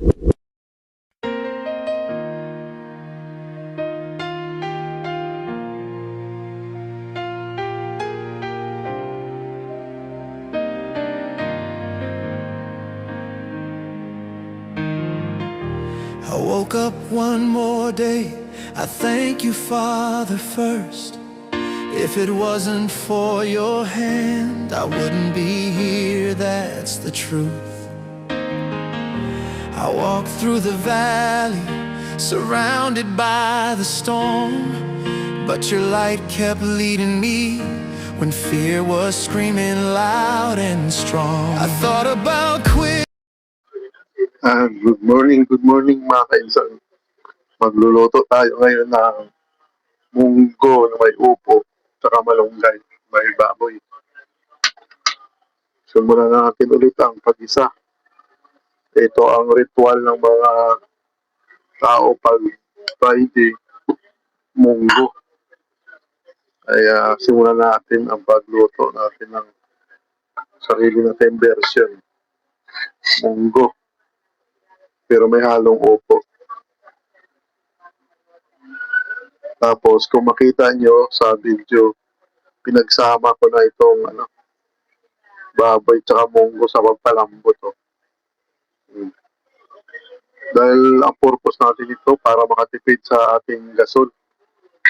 I woke up one more day, I thank you, Father, first. If it wasn't for your hand, I wouldn't be here, that's the truth. I walked through the valley, surrounded by the storm, but your light kept leading me when fear was screaming loud and strong. I thought about quitting. Good morning mga kainsan. Magluluto tayo ngayon ng munggo na may upo, tsaka malunggay, may baboy. Simulan natin ulit ang pag-isa. Ito ang ritual ng mga tao pag Friday, munggo. Kaya simulan natin ang pagluto natin ng sarili natin version. Munggo, pero may halong upo. Tapos kung makita nyo sa video, pinagsama ko na itong baboy tsaka munggo sa pagpalambot. Dahil ang purpose natin ito para makatipid sa ating gasol,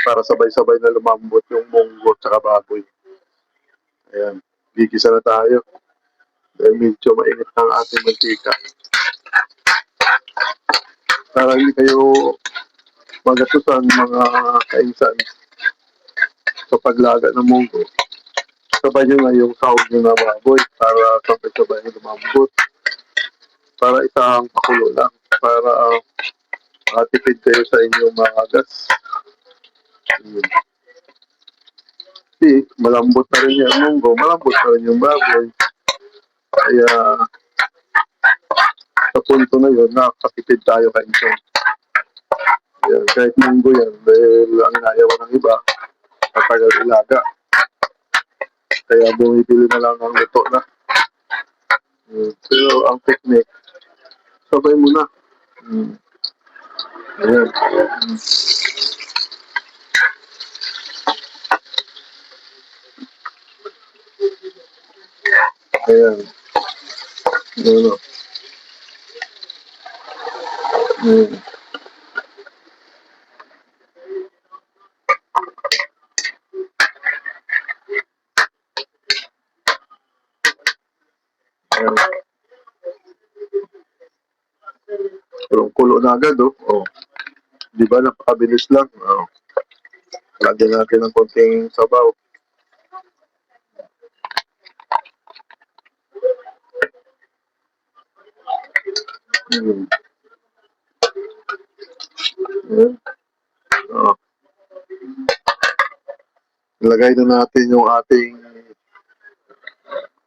para sabay-sabay na lumambot yung munggo tsaka baboy. Ayan, gigisa na tayo dahil medyo mainit ang ating mantika. Para hindi kayo magatusan mga kainsan sa paglaga ng munggo, sabay nyo na yung sahog nyo na baboy para sabay-sabay na lumambot. Para isang pakulo lang, para matipid kayo sa inyong mga gas. Kasi malambot na rin yung munggo, malambot na rin yung baboy. Kaya sa punto na yun, nakakatipid tayo kainsan. Kahit munggo yan, dahil ang inayawan ng iba, matagal ilaga. Kaya bumibili na lang ng luto na. Pero ang technique, sabay mo na. Ayan. Ayan. Ayan. Ayan. Kulong-kulo na agad, oh. Oh. Di ba, napakabilis lang. Oh. Lagyan natin ng konting sabaw. Oh. Ilagay na natin yung ating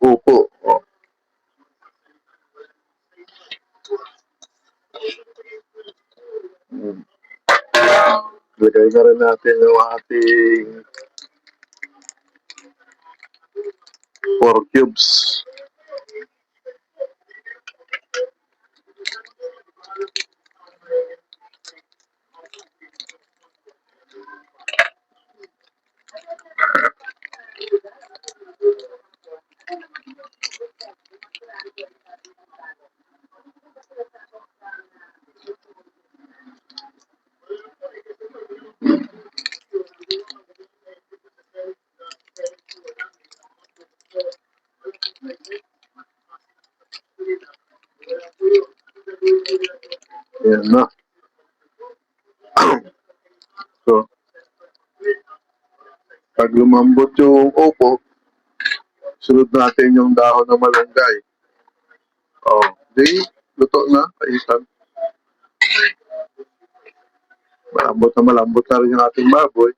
upo. Oh. Ilagay na rin natin yung ating 4 cubes. Ayan na. So, pag lumambot yung upo, sunod natin yung dahon ng malunggay. Oh, di, luto na, kaisan. Malambot na rin yung ating baboy.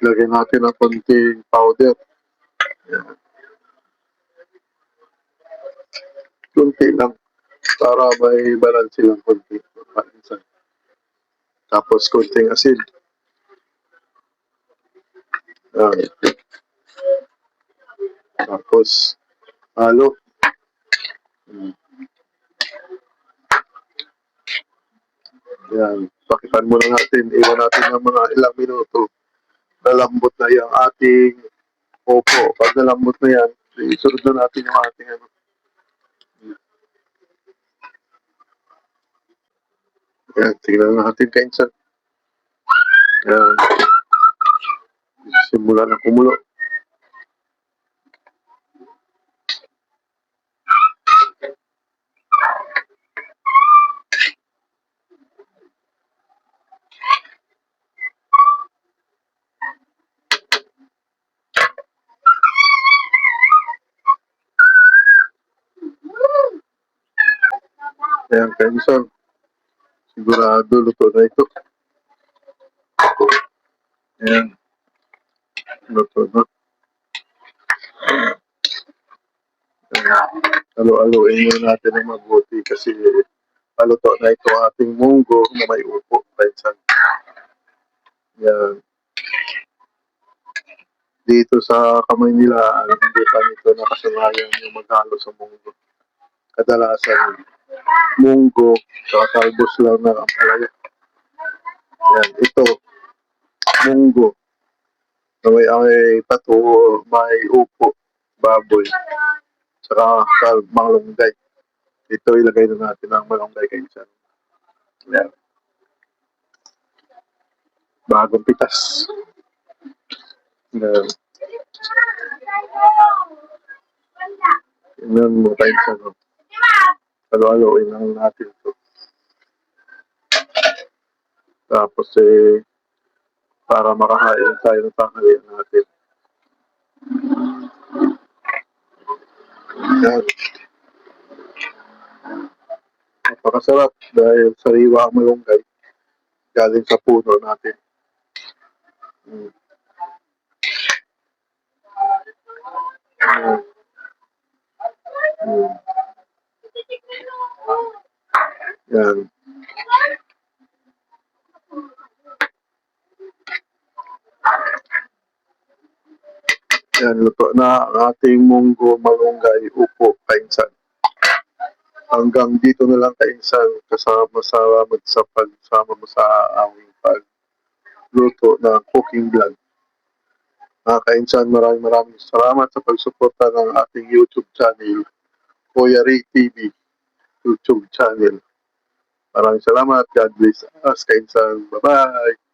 Lagyan natin ng konting powder. Yan. Kunti lang para may balance silang konti. Tapos konting asin. Yan. Tapos halo. Yan. Pakitan muna natin. Iwan natin ng mga ilang minuto. Nalambot na yung ating opo. Pag nalambot na yan, isunod na natin yung ating ano. Yan. Tingnan natin kainsan. Yan. Simula na kumulo. Ayan, kainsan. Sigurado luto na ito. Ayan. Luto na. Alo-aloin muna natin ng mabuti kasi paluto na ito ating munggo na may upo. Kainsan. Yan. Dito sa kamay nila, hindi pa nito nakasanayan yung maghalo sa munggo. Kadalasan, munggo, sa talbos lang na ang palaya. Yan, ito, munggo, na may pato, may upo, baboy, saka malunggay. Ito ilagay na natin ang malunggay kayo sa yan. Bagong pitas. Yan. Tingnan mo kayo sa ano. Halo-haloin lang natin ito. Tapos para makahain tayo ng tanghalian natin. Yan. Napakasarap dahil sariwa ang malunggay galing sa puno natin. Yan. Yan, luto na ang ating munggo, malunggay, upo, kainsan. Hanggang dito na lang kainsan, kasama sa pagsama mo sa aming pagluto ng cooking vlog. Kainsan, maraming salamat sa pagsuporta ng ating YouTube channel, Kuya Ray TV YouTube channel. Maraming salamat. God bless us, kainsan. Bye-bye.